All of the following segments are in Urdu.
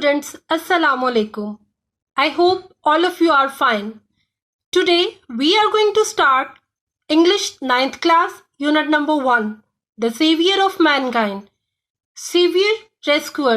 students, Assalamu alaikum. I hope all of you are fine. Today we are going to start English 9th class, unit number 1, The Savior of Mankind. Savior, rescuer,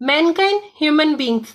Mankind, human beings,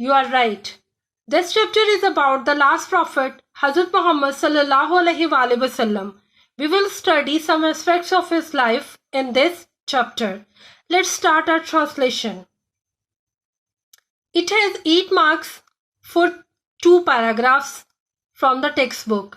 You are right. This chapter is about the last prophet, Hazrat Muhammad sallallahu alaihi wasallam. We will study some aspects of his life in this chapter. Let's start our translation. It has 8 marks for 2 paragraphs from the textbook.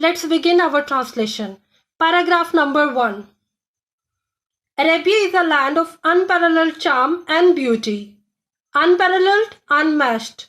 Let's begin our translation. Paragraph number 1. Arabia is a land of unparalleled charm and beauty. Unparalleled, unmatched.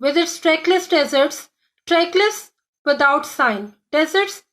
With its trackless deserts, trackless without sign, deserts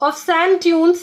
of sand dunes,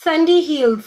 sandy hills,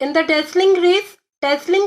In the dazzling rays, dazzling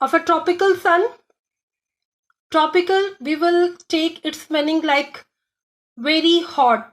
of a tropical sun. Tropical we will take its meaning like very hot,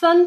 sun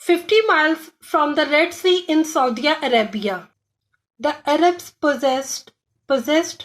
50 miles from the Red Sea in Saudi Arabia. The Arabs possessed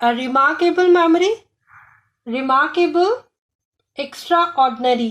A remarkable memory, remarkable, extraordinary,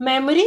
memory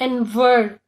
And were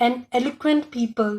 an eloquent people.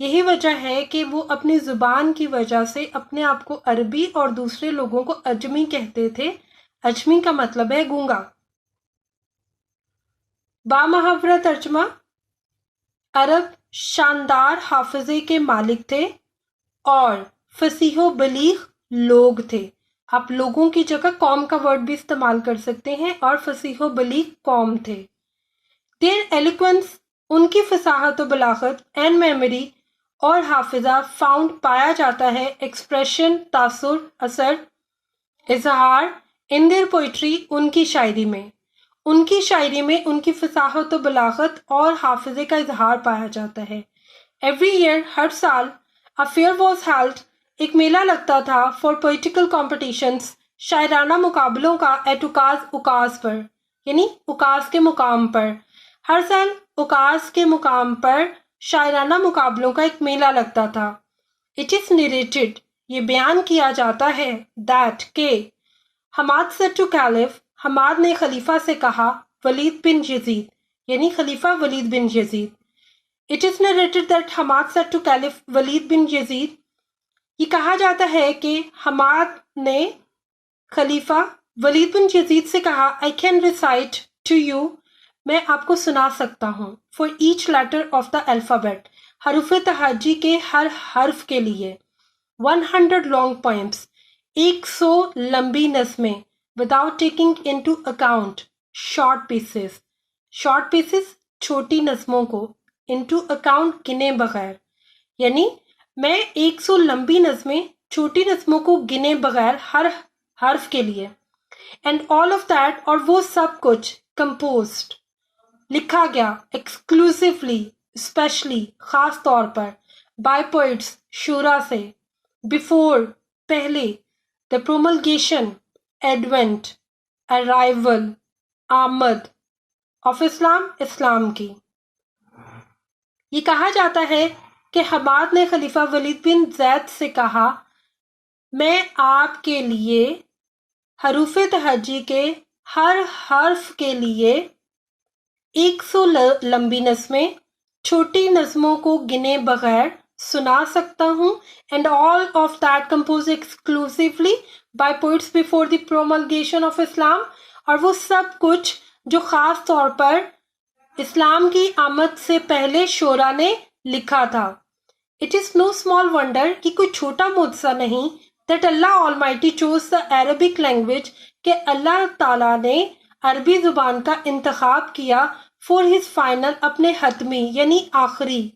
یہی وجہ ہے کہ وہ اپنی زبان کی وجہ سے اپنے آپ کو عربی اور دوسرے لوگوں کو اجمی کہتے تھے. اجمی کا مطلب ہے گونگا. بامحاورہ ترجمہ: عرب شاندار حافظے کے مالک تھے اور فصیح و بلیغ لوگ تھے. آپ لوگوں کی جگہ قوم کا ورڈ بھی استعمال کر سکتے ہیں، اور فصیح و بلیغ قوم تھے. دیر ایلیکوینس، ان کی فصاحت و بلاغت، اینڈ میموری اور حافظہ، فاؤنڈ پایا جاتا ہے، ایکسپریشن تاثر، اثر، اظہار، ان دیر پوئٹری، ان کی شاعری میں. ان کی شاعری میں ان کی فصاحت و بلاغت اور حافظے کا اظہار پایا جاتا ہے. ایوری ایئر، ہر سال، a fair was held، ایک میلہ لگتا تھا، فار پولیٹیکل کمپٹیشنز، شاعرانہ مقابلوں کا، ایٹ اکاز، اکاز پر، یعنی اکاز کے مقام پر. ہر سال اکاز کے مقام پر شاعرانہ مقابلوں کا ایک میلہ لگتا تھا. اٹ از نریٹڈ، یہ بیان کیا جاتا ہے، دیٹ کہ Hammad said to caliph، Hammad نے خلیفہ سے کہا، ولید بن یزید، یعنی خلیفہ ولید بن یزید. It is narrated that Hammad said to caliph ولید بن یزید، یہ کہا جاتا ہے کہ حماد نے خلیفہ ولید بن یزید سے کہا، I can recite to you، میں آپ کو سنا سکتا ہوں، for each letter of the alphabet، حروف تہجی کے ہر حرف کے لیے، 100 long poems، 100 لمبی نظمیں، without taking into account short pieces، short pieces چھوٹی نظموں کو، into account گنے بغیر، یعنی میں 100 لمبی نظمیں چھوٹی نظموں کو گنے بغیر ہر حرف کے لیے. اینڈ آل آف دیٹ، اور وہ سب کچھ، composed لکھا گیا، ایکسکلوسیولی اسپیشلی خاص طور پر، بائی poets شعراء سے، before پہلے، the promulgation ایڈوینٹ arrival آمد of اسلام اسلام کی. یہ کہا جاتا ہے کہ حماد نے خلیفہ ولید بن زید سے کہا، میں آپ کے لیے حروف تہجی کے ہر حرف کے لیے 100 لمبی نظمیں چھوٹی نظموں کو گنے بغیر سنا سکتا ہوں. And all of that composed exclusively by poets before the promulgation of اسلام، اور وہ سب کچھ جو خاص طور پر اسلام کی آمد سے پہلے شعراء نے لکھا تھا. It is no small wonder، کہ کوئی چھوٹا معجزہ نہیں، that Allah Almighty chose the Arabic language، کہ اللہ تعالیٰ نے عربی زبان کا انتخاب کیا، for his final، اپنے حتمی یعنی آخری.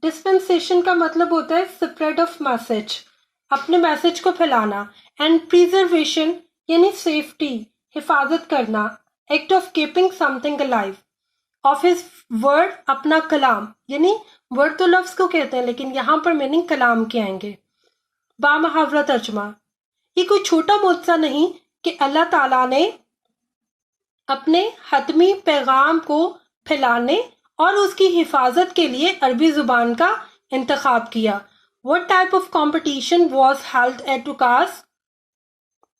ڈسپنسیشن کا مطلب ہوتا ہے spread of message، اپنے میسج کو پھیلانا. اینڈ preservation یعنی safety، حفاظت کرنا. Act of keeping something alive. of his word، اپنا کلام، یعنی word تو لفظ کو کہتے ہیں لیکن یہاں پر میننگ کلام کے آئیں گے. بامحاورہ ترجمہ: یہ کوئی چھوٹا معجزہ نہیں کہ اللہ تعالیٰ نے اپنے حتمی پیغام کو پھیلانے اور اس کی حفاظت کے لیے عربی زبان کا انتخاب کیا. What type of competition was held at Ukaz؟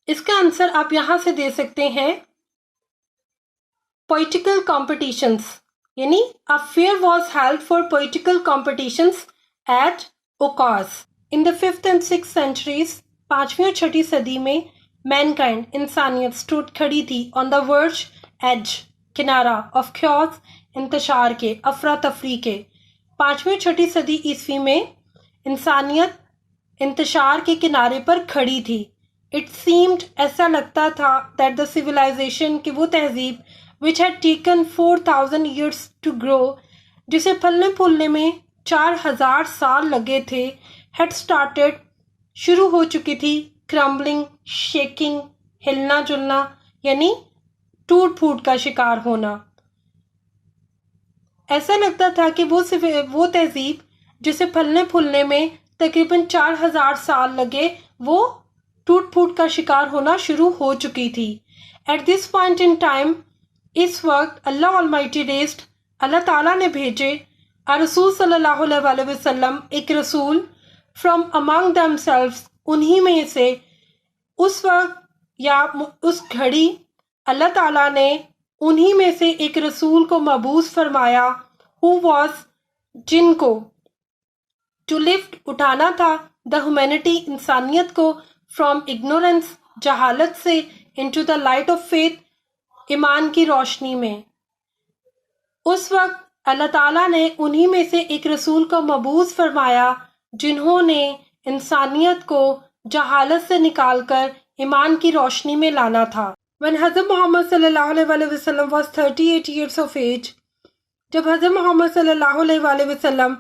اس کا آنسر آپ یہاں سے دے سکتے ہیں، poetical competitions، یعنی a fair was held for poetical competitions at Ukaz. In the 5th and 6th centuries، 5ویں اور 6ٹھی صدی میں mankind، انسانیت stood کھڑی تھی on the verge، edge، کنارہ of chaos، انتشار کے، افراتفری کے. 5ویں اور 6ٹھی صدی عیسوی میں انسانیت انتشار کے کنارے پر کھڑی تھی. It seemed، ایسا لگتا تھا، that the civilization، کہ وہ تہذیب which had taken 4000 years to grow، جسے پھلنے پھولنے میں 4000 سال لگے تھے، had started، شروع ہو چکی تھی، crumbling، shaking، ہلنا جلنا، یعنی ٹوٹ پھوٹ کا شکار ہونا. ایسا لگتا تھا کہ وہ تہذیب جسے پھلنے پھولنے میں تقریباً 4000 سال لگے، وہ ٹوٹ پھوٹ کا شکار ہونا شروع ہو چکی تھی. At this point in time، اس وقت اللہ Almighty raised، اللہ تعالیٰ نے بھیجے، رسول صلی اللہ علیہ وسلم، ایک رسول، from among themselves، انہی میں سے. اس وقت یا اس گھڑی اللہ تعالیٰ نے انہی میں سے ایک رسول کو مبعوث فرمایا، who was جن کو ٹو لفٹ اٹھانا تھا دا ہیومینٹی انسانیت کو فرام اگنورینس جہالت سے into the light of faith ایمان کی روشنی میں. اس وقت اللہ تعالیٰ نے انہی میں سے ایک رسول کو مبعوث فرمایا جنہوں نے انسانیت کو جہالت سے نکال کر ایمان کی روشنی میں لانا تھا. When حضرت محمد صلی اللہ علیہ وآلہ وسلم was 38 years of age, جب حضرت محمد صلی اللہ علیہ وآلہ وسلم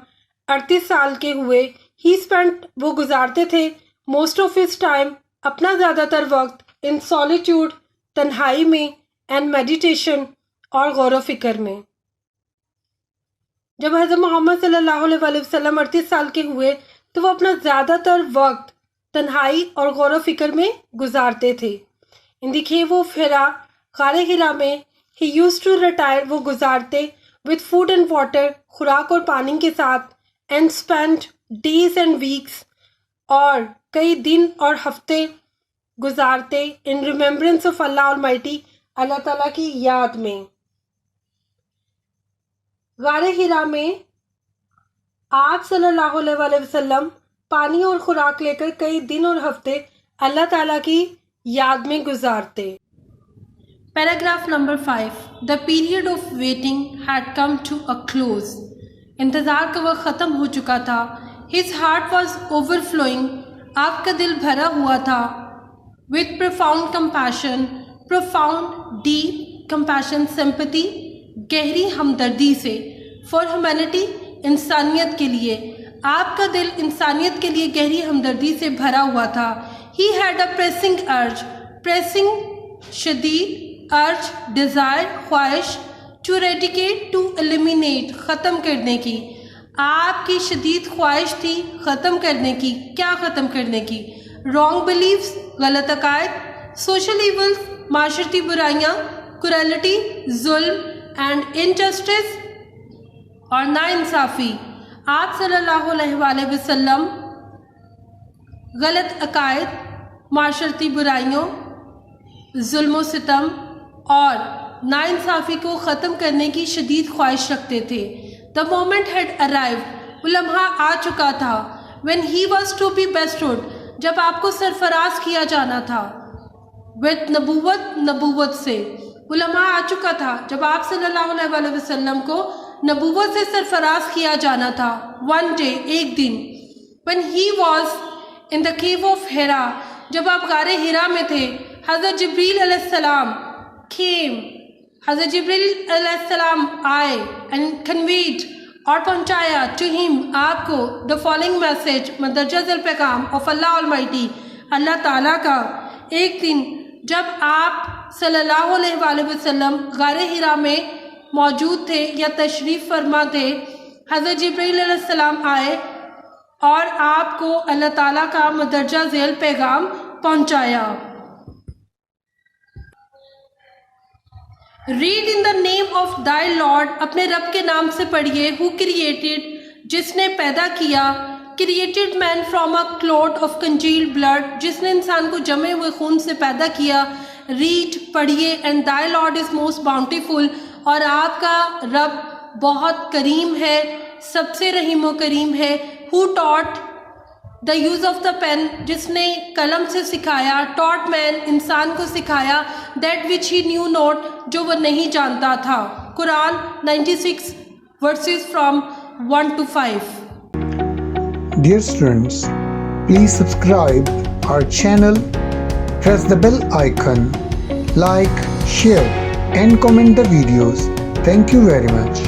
38 سال کے ہوئے, he spent وہ گزارتے تھے most of his time اپنا زیادہ تر وقت in solitude تنہائی میں and meditation اور غور و فکر میں. جب حضرت محمد صلی اللہ علیہ وآلہ وسلم 38 سال کے ہوئے تو وہ اپنا زیادہ تر وقت تنہائی اور غور و فکر میں گزارتے تھے. In the cave of Hira, غار ہرا میں he used to retire وہ گزارتے with food and water خوراک اور پانی کے ساتھ and spent days and weeks اور کئی دن اور ہفتے گزارتے in remembrance of Allah Almighty اللہ تعالیٰ کی یاد میں. غار ہرا میں آپ صلی اللہ علیہ وآلہ وسلم پانی اور خوراک لے کر کئی دن اور ہفتے اللہ تعالیٰ کی یاد میں گزارتے. Paragraph number 5. The period of waiting had come to a close. انتظار کا وقت ختم ہو چکا تھا. His heart was overflowing. آپ کا دل بھرا ہوا تھا. With profound compassion, profound deep compassion, sympathy, گہری ہمدردی سے. For humanity, انسانیت کے لیے. آپ کا دل انسانیت کے لیے گہری ہمدردی سے بھرا ہوا تھا. He had a pressing urge, pressing شدید urge, desire, خواہش to eradicate, to eliminate, ختم کرنے کی. آپ کی شدید خواہش تھی ختم کرنے کی. کیا ختم کرنے کی؟ wrong beliefs, غلط عقائد, social evils, معاشرتی برائیاں, cruelty, ظلم and injustice اور ناانصافی. آپ صلی اللہ علیہ وآلہ وسلم غلط عقائد, معاشرتی برائیوں, ظلم و ستم اور ناانصافی کو ختم کرنے کی شدید خواہش رکھتے تھے. The moment had arrived, وہ لمحہ آ چکا تھا. When he was to be bestowed, جب آپ کو سرفراز کیا جانا تھا. With نبوت سے. وہ لمحہ آ چکا تھا جب آپ صلی اللہ علیہ وآلہ وسلم کو نبوت سے سرفراز کیا جانا تھا. One day, ایک دن. When he was in the cave of Hira, جب آپ غار ہرا میں تھے, حضرت جبریل علیہ السلام came, حضرت جبریل علیہ السلام آئے and conveyed اور پہنچایا to him آپ کو the following message, مندرجہ ذیل پیغام of Allah Almighty, اللہ تعالیٰ کا. ایک دن جب آپ صلی اللہ علیہ وآلہ وسلم غار ہرا میں موجود تھے یا تشریف فرما تھے, حضرت جبریل علیہ السلام آئے اور آپ کو اللہ تعالیٰ کا مندرجہ ذیل پیغام پہنچایا. Read in the name of thy Lord, اپنے رب کے نام سے پڑھیے. Who created, جس نے پیدا کیا. Created man from a clot of congealed blood, جس نے انسان کو جمے ہوئے خون سے پیدا کیا. Read, پڑھیے. And thy Lord is most bountiful, اور آپ کا رب بہت کریم ہے, سب سے رحیم و کریم ہے. Who taught the use of the pen, جس نے قلم سے سکھایا. Taught man, انسان کو سکھایا. That which he knew not, جو وہ نہیں جانتا تھا. قرآن 96 verses from 1 to 5. Dear students, please subscribe our channel, press the bell icon, like, share and comment the videos. Thank you very much.